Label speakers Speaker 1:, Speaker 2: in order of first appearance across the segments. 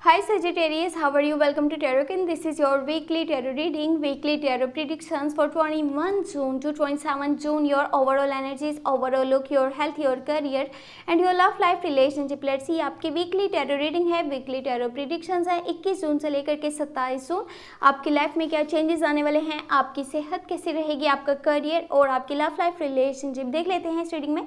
Speaker 1: Hi Sagittarius, how are you? Welcome to Tarotkin. This is your weekly tarot reading, weekly tarot predictions for 21 June to 27 June. Your overall energies, overall look, your health, your career and your love life relationship. Let's see, आपकी weekly tarot reading है, weekly tarot predictions है 21 जून से लेकर के 27 जून। आपकी life में क्या changes आने वाले हैं, आपकी सेहत कैसी रहेगी, आपका करियर और आपकी लव लाइफ रिलेशनशिप देख लेते हैं इस रीडिंग में।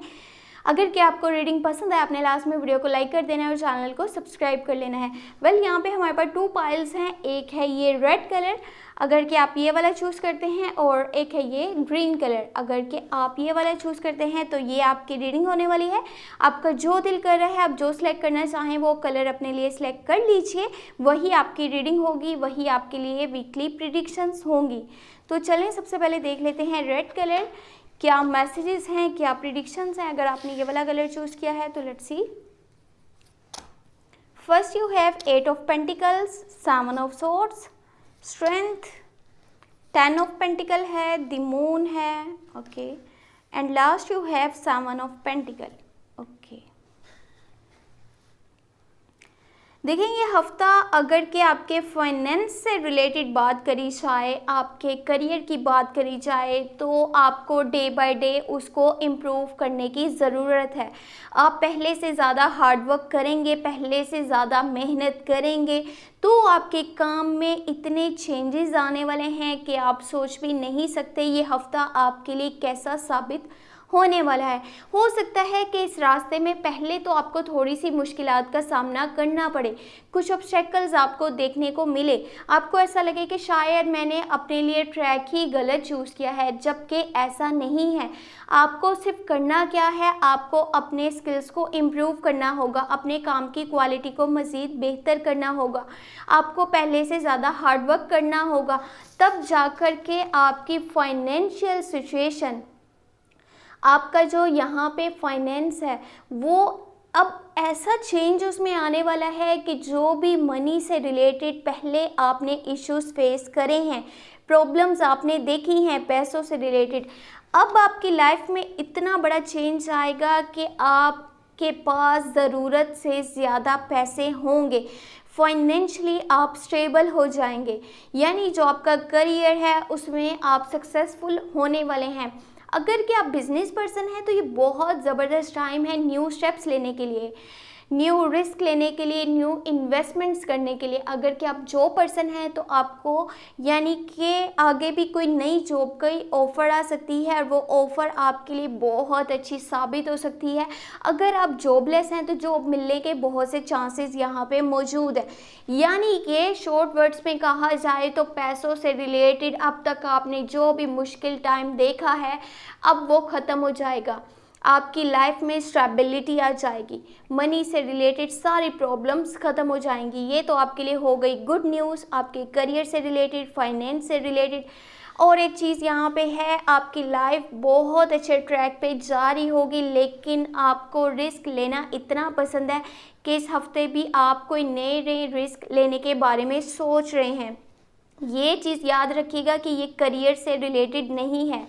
Speaker 1: अगर क्या आपको रीडिंग पसंद है, आपने लास्ट में वीडियो को लाइक कर देना है और चैनल को सब्सक्राइब कर लेना है। यहाँ पे हमारे पास 2 पाइल्स हैं, एक है ये रेड कलर, अगर कि आप ये वाला चूज़ करते हैं, और एक है ये ग्रीन कलर, अगर कि आप ये वाला चूज़ करते हैं तो ये आपकी रीडिंग होने वाली है। आपका जो दिल कर रहा है, आप जो सिलेक्ट करना चाहें वो कलर अपने लिए सिलेक्ट कर लीजिए, वही आपकी रीडिंग होगी, वही आपके लिए वीकली प्रिडिक्शंस होंगी। तो चलें सबसे पहले देख लेते हैं रेड कलर क्या मैसेजेस हैं, क्या प्रिडिक्शंस हैं अगर आपने ये वाला कलर चूज किया है तो। Let's see, first you have 8 of pentacles, 7 of swords, strength, 10 of pentacle है, द मून है, okay, and last you have 7 of pentacle, okay. देखिए ये हफ्ता अगर कि आपके फाइनेंस से रिलेटेड बात करी जाए, आपके करियर की बात करी जाए, तो आपको डे बाय डे उसको इम्प्रूव करने की ज़रूरत है। आप पहले से ज़्यादा हार्ड वर्क करेंगे, पहले से ज़्यादा मेहनत करेंगे तो आपके काम में इतने चेंजेस आने वाले हैं कि आप सोच भी नहीं सकते ये हफ्ता आपके लिए कैसा साबित होने वाला है। हो सकता है कि इस रास्ते में पहले तो आपको थोड़ी सी मुश्किलात का सामना करना पड़े, कुछ ऑब्स्टेकल्स आपको देखने को मिले, आपको ऐसा लगे कि शायद मैंने अपने लिए ट्रैक ही गलत चूज़ किया है, जबकि ऐसा नहीं है। आपको सिर्फ करना क्या है, आपको अपने स्किल्स को इम्प्रूव करना होगा, अपने काम की क्वालिटी को मज़ीद बेहतर करना होगा, आपको पहले से ज़्यादा हार्ड वर्क करना होगा, तब जाकर के आपकी फाइनेंशियल सिचुएशन, आपका जो यहाँ पे फाइनेंस है वो अब ऐसा चेंज उसमें आने वाला है कि जो भी मनी से रिलेटेड पहले आपने इश्यूज फेस करे हैं, प्रॉब्लम्स आपने देखी हैं पैसों से रिलेटेड, अब आपकी लाइफ में इतना बड़ा चेंज आएगा कि आपके पास ज़रूरत से ज़्यादा पैसे होंगे, फाइनेंशियली आप स्टेबल हो जाएंगे, यानी जो आपका करियर है उसमें आप सक्सेसफुल होने वाले हैं। अगर कि आप बिजनेस पर्सन हैं तो ये बहुत ज़बरदस्त टाइम है न्यू स्टेप्स लेने के लिए, न्यू रिस्क लेने के लिए, न्यू इन्वेस्टमेंट्स करने के लिए। अगर कि आप जॉब पर्सन हैं तो आपको यानी कि आगे भी कोई नई जॉब की ऑफ़र आ सकती है और वो ऑफ़र आपके लिए बहुत अच्छी साबित हो सकती है। अगर आप जॉबलेस हैं तो जॉब मिलने के बहुत से चांसेस यहाँ पे मौजूद है। यानी कि शॉर्ट वर्ड्स में कहा जाए तो पैसों से रिलेटेड अब तक आपने जो भी मुश्किल टाइम देखा है अब वो ख़त्म हो जाएगा, आपकी लाइफ में स्टेबिलिटी आ जाएगी, मनी से रिलेटेड सारी प्रॉब्लम्स ख़त्म हो जाएंगी। ये तो आपके लिए हो गई गुड न्यूज़, आपके करियर से रिलेटेड, फाइनेंस से रिलेटेड। और एक चीज़ यहाँ पे है, आपकी लाइफ बहुत अच्छे ट्रैक पे जा रही होगी, लेकिन आपको रिस्क लेना इतना पसंद है कि इस हफ्ते भी आप कोई नए नए रिस्क लेने के बारे में सोच रहे हैं। ये चीज़ याद रखिएगा कि ये करियर से रिलेटेड नहीं है,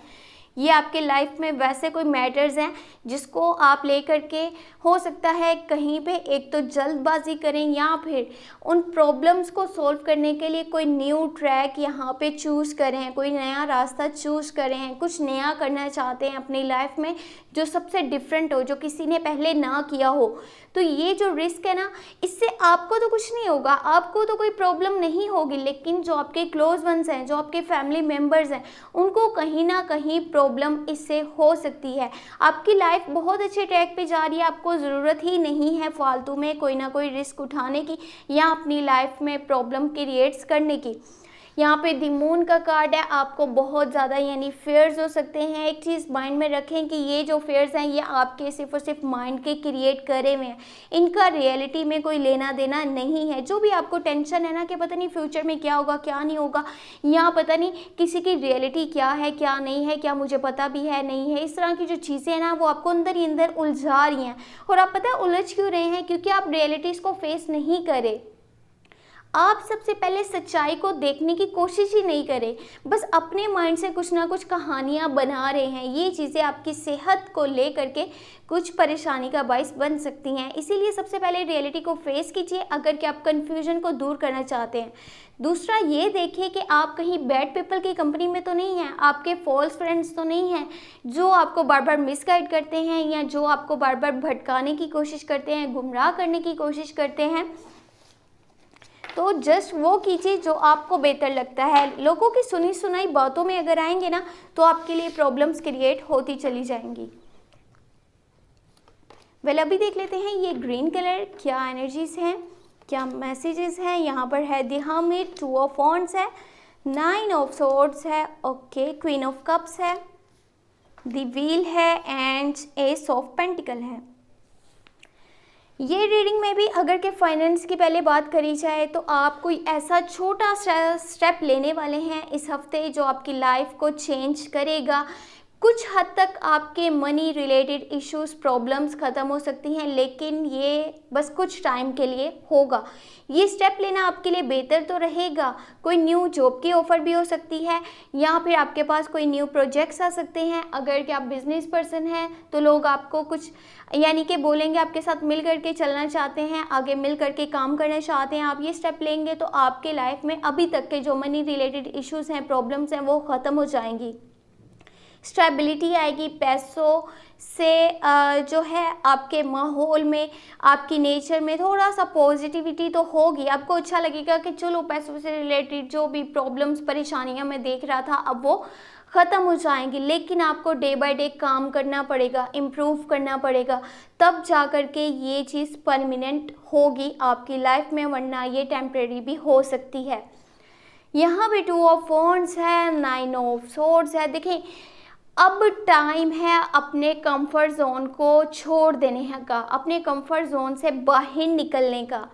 Speaker 1: ये आपके लाइफ में वैसे कोई मैटर्स हैं जिसको आप लेकर के हो सकता है कहीं पे एक तो जल्दबाजी करें या फिर उन प्रॉब्लम्स को सॉल्व करने के लिए कोई न्यू ट्रैक यहाँ पे चूज़ करें, कोई नया रास्ता चूज़ करें, कुछ नया करना चाहते हैं अपनी लाइफ में जो सबसे डिफरेंट हो, जो किसी ने पहले ना किया हो। तो ये जो रिस्क है ना, इससे आपको तो कुछ नहीं होगा, आपको तो कोई प्रॉब्लम नहीं होगी, लेकिन जो आपके क्लोज वंस हैं, जो आपके फैमिली मेम्बर्स हैं, उनको कहीं ना कहीं प्रॉब्लम इससे हो सकती है। आपकी लाइफ बहुत अच्छे ट्रैक पे जा रही है, आपको ज़रूरत ही नहीं है फालतू में कोई ना कोई रिस्क उठाने की या अपनी लाइफ में प्रॉब्लम क्रिएट्स करने की। यहाँ पे द मून का कार्ड है, आपको बहुत ज़्यादा यानी फेयर्स हो सकते हैं। एक चीज़ माइंड में रखें कि ये जो फेयर्स हैं ये आपके सिर्फ और सिर्फ माइंड के क्रिएट करे हुए हैं, इनका रियलिटी में कोई लेना देना नहीं है। जो भी आपको टेंशन है ना कि पता नहीं फ्यूचर में क्या होगा क्या नहीं होगा, या पता नहीं किसी की रियलिटी क्या है क्या नहीं है, क्या मुझे पता भी है नहीं है, इस तरह की जो चीज़ें हैं ना वो आपको अंदर ही अंदर उलझा रही हैं। और आप पता है उलझ क्यों रहे हैं, क्योंकि आप रियलिटीज़ को फेस नहीं करें। आप सबसे पहले सच्चाई को देखने की कोशिश ही नहीं करें, बस अपने माइंड से कुछ ना कुछ कहानियाँ बना रहे हैं। ये चीज़ें आपकी सेहत को लेकर के कुछ परेशानी का बायस बन सकती हैं। इसीलिए सबसे पहले रियलिटी को फेस कीजिए अगर कि आप कन्फ्यूजन को दूर करना चाहते हैं। दूसरा, ये देखिए कि आप कहीं बैड पीपल की कंपनी में तो नहीं हैं, आपके फॉल्स फ्रेंड्स तो नहीं हैं जो आपको बार बार मिसगाइड करते हैं या जो आपको बार बार भटकाने की कोशिश करते हैं, गुमराह करने की कोशिश करते हैं। तो जस्ट वो कीजिए जो आपको बेहतर लगता है। लोगों की सुनी सुनाई बातों में अगर आएंगे ना तो आपके लिए प्रॉब्लम्स क्रिएट होती चली जाएंगी। वेल, अभी देख लेते हैं ये ग्रीन कलर क्या एनर्जीज हैं, क्या मैसेजेस हैं। यहाँ पर है द हर्मिट, 2 ऑफ वॉन्ड्स है, 9 ऑफ सोर्ड्स है, ओके, क्वीन ऑफ कप्स है, द व्हील है एंड एस ऑफ पेंटिकल है। ये रीडिंग में भी अगर के फाइनेंस की पहले बात करी जाए तो आप कोई ऐसा छोटा स्टेप लेने वाले हैं इस हफ्ते जो आपकी लाइफ को चेंज करेगा। कुछ हद तक आपके मनी रिलेटेड इश्यूज प्रॉब्लम्स ख़त्म हो सकती हैं, लेकिन ये बस कुछ टाइम के लिए होगा। ये स्टेप लेना आपके लिए बेहतर तो रहेगा। कोई न्यू जॉब की ऑफ़र भी हो सकती है या फिर आपके पास कोई न्यू प्रोजेक्ट्स आ सकते हैं। अगर कि आप बिजनेस पर्सन हैं तो लोग आपको कुछ यानी कि बोलेंगे, आपके साथ मिल करके चलना चाहते हैं, आगे मिल करके काम करना चाहते हैं। आप ये स्टेप लेंगे तो आपके लाइफ में अभी तक के जो मनी रिलेटेड इश्यूज़ हैं, प्रॉब्लम्स हैं, वो ख़त्म हो जाएंगी। स्टेबिलिटी आएगी, पैसों से जो है आपके माहौल में, आपकी नेचर में थोड़ा सा पॉजिटिविटी तो होगी। आपको अच्छा लगेगा कि चलो पैसों से रिलेटेड जो भी प्रॉब्लम्स परेशानियां मैं देख रहा था अब वो ख़त्म हो जाएंगी। लेकिन आपको डे बाय डे काम करना पड़ेगा, इम्प्रूव करना पड़ेगा, तब जा कर के ये चीज़ परमानेंट होगी आपकी लाइफ में, वरना ये टेम्परेरी भी हो सकती है। यहाँ भी 2 ऑफ वॉन्ड्स है, 9 ऑफ सोर्ड्स है। देखें, अब टाइम है अपने कंफर्ट जोन को छोड़ देने का, अपने कंफर्ट जोन से बाहर निकलने का।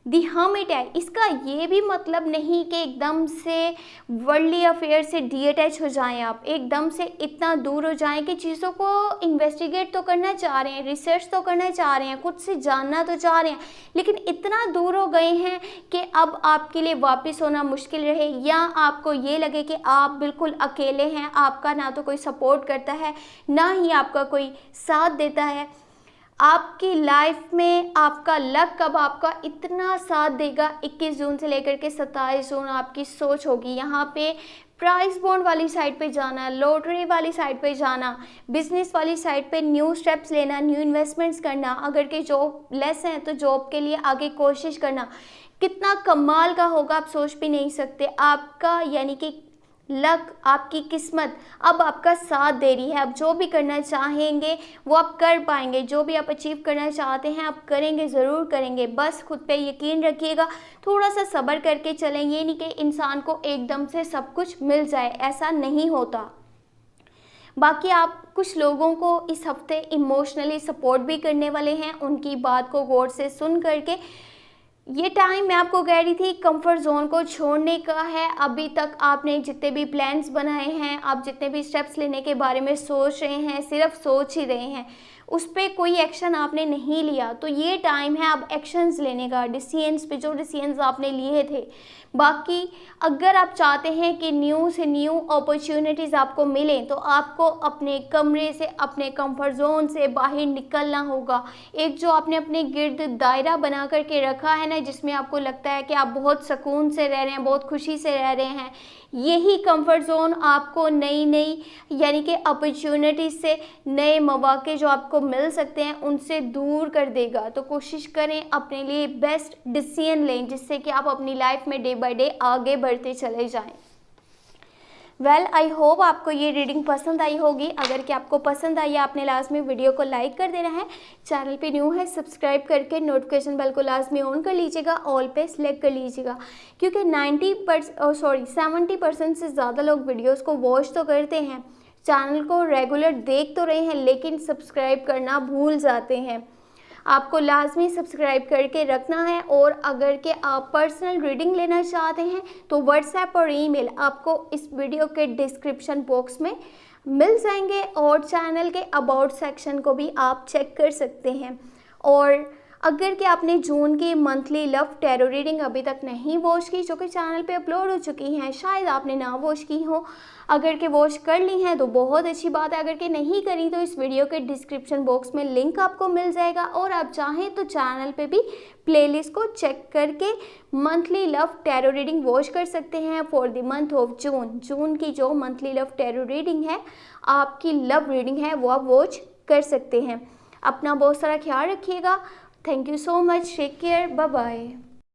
Speaker 1: दी हर्मिट है, इसका ये भी मतलब नहीं कि एकदम से वर्ल्डली अफेयर से डीअटैच हो जाएं, आप एकदम से इतना दूर हो जाएं कि चीज़ों को इन्वेस्टिगेट तो करना चाह रहे हैं, रिसर्च तो करना चाह रहे हैं, खुद से जानना तो चाह रहे हैं, लेकिन इतना दूर हो गए हैं कि अब आपके लिए वापस होना मुश्किल रहे, या आपको ये लगे कि आप बिल्कुल अकेले हैं, आपका ना तो कोई सपोर्ट करता है ना ही आपका कोई साथ देता है। आपकी लाइफ में आपका लक कब आपका इतना साथ देगा, 21 जून से लेकर के 27 जून आपकी सोच होगी। यहाँ पे प्राइस बॉन्ड वाली साइड पे जाना, लॉटरी वाली साइड पे जाना, बिजनेस वाली साइड पे न्यू स्टेप्स लेना, न्यू इन्वेस्टमेंट्स करना, अगर के जॉब लेस हैं तो जॉब के लिए आगे कोशिश करना, कितना कमाल का होगा आप सोच भी नहीं सकते। आपका यानी कि लक, आपकी किस्मत अब आपका साथ दे रही है। अब जो भी करना चाहेंगे वो आप कर पाएंगे, जो भी आप अचीव करना चाहते हैं आप करेंगे, ज़रूर करेंगे। बस खुद पे यकीन रखिएगा, थोड़ा सा सब्र करके चलें। ये नहीं कि इंसान को एकदम से सब कुछ मिल जाए, ऐसा नहीं होता। बाकी आप कुछ लोगों को इस हफ्ते इमोशनली सपोर्ट भी करने वाले हैं, उनकी बात को गौर से सुन करके। ये टाइम मैं आपको कह रही थी कंफर्ट जोन को छोड़ने का है। अभी तक आपने जितने भी प्लान्स बनाए हैं, आप जितने भी स्टेप्स लेने के बारे में सोच रहे हैं, सिर्फ सोच ही रहे हैं, उस पर कोई एक्शन आपने नहीं लिया, तो ये टाइम है अब एक्शंस लेने का, डिसीजंस पे, जो डिसीजंस आपने लिए थे। बाकी अगर आप चाहते हैं कि न्यू से न्यू अपॉर्चुनिटीज़ आपको मिलें तो आपको अपने कमरे से, अपने कंफर्ट जोन से बाहर निकलना होगा। एक जो आपने अपने गिर्द दायरा बना करके रखा है ना, जिसमें आपको लगता है कि आप बहुत सुकून से रह रहे हैं, बहुत खुशी से रह रहे हैं, यही कंफर्ट जोन आपको नई नई यानी कि अपॉर्चुनिटीज़ से, नए मौके जो आपको मिल सकते हैं उनसे दूर कर देगा। तो कोशिश करें अपने लिए बेस्ट डिसीजन लें, जिससे कि आप अपनी लाइफ में डे बाय डे आगे बढ़ते चले जाएं। वेल, आई होप आपको ये रीडिंग पसंद आई होगी। अगर कि आपको पसंद आई, आपने लास्ट में वीडियो को लाइक कर देना है, चैनल पे न्यू है सब्सक्राइब करके नोटिफिकेशन बेल को लास्ट में ऑन कर लीजिएगा, ऑल पे सिलेक्ट कर लीजिएगा, क्योंकि 70% से ज़्यादा लोग वीडियोस को वॉच तो करते हैं, चैनल को रेगुलर देख तो रहे हैं, लेकिन सब्सक्राइब करना भूल जाते हैं। आपको लाजमी सब्सक्राइब करके रखना है। और अगर के आप पर्सनल रीडिंग लेना चाहते हैं तो व्हाट्सएप और ईमेल आपको इस वीडियो के डिस्क्रिप्शन बॉक्स में मिल जाएंगे, और चैनल के अबाउट सेक्शन को भी आप चेक कर सकते हैं। और अगर कि आपने जून की मंथली लव टैरो रीडिंग अभी तक नहीं वॉच की, जो कि चैनल पे अपलोड हो चुकी हैं, शायद आपने ना वॉच की हो, अगर के वॉच कर ली हैं तो बहुत अच्छी बात है। अगर के नहीं करी तो इस वीडियो के डिस्क्रिप्शन बॉक्स में लिंक आपको मिल जाएगा, और आप चाहें तो चैनल पे भी प्लेलिस्ट को चेक करके monthly love tarot reading watch कर सकते हैं for the month of June. June की जो मंथली लव टैरो रीडिंग है, आपकी लव रीडिंग है, वो आप वॉच कर सकते हैं। अपना बहुत सारा ख्याल रखिएगा। Thank you so much, take care, bye bye.